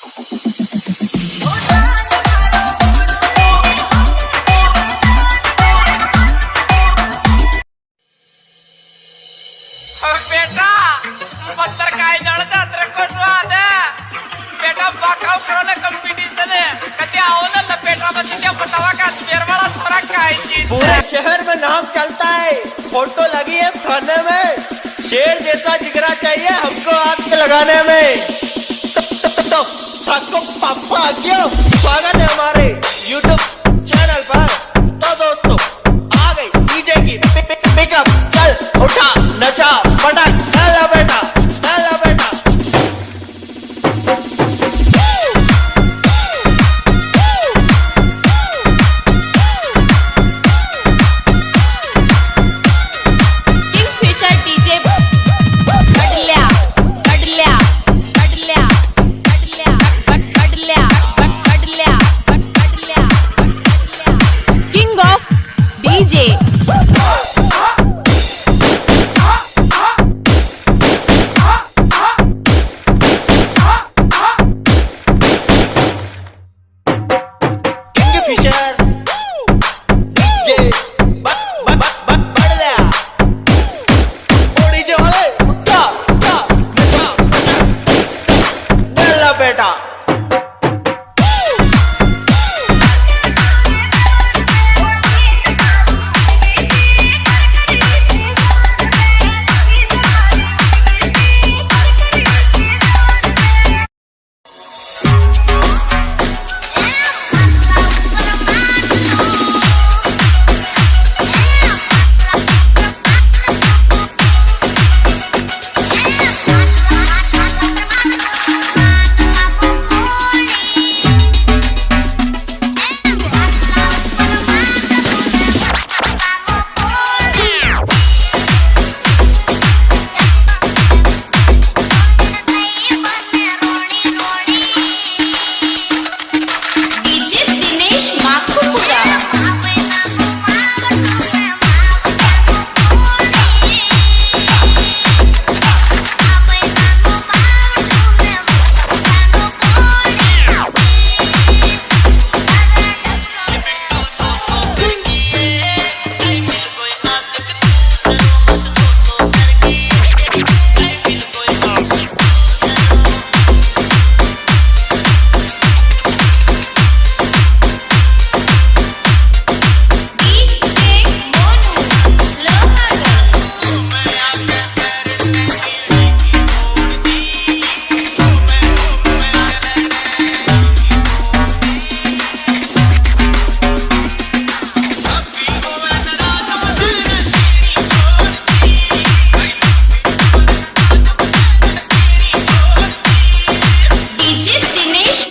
बेटा पत्थर काय जळचा त्रेकोट बेटा बाकाव करने कंपटीशन है कति आओ ना लपेटा बच्ची क्या बतावा का शेर वाला थोड़ा काय चीज पूरे शहर में नाम चलता है, फोटो लगी है थाने में। शेर जैसा जिगरा चाहिए हमको हाथ लगाने में।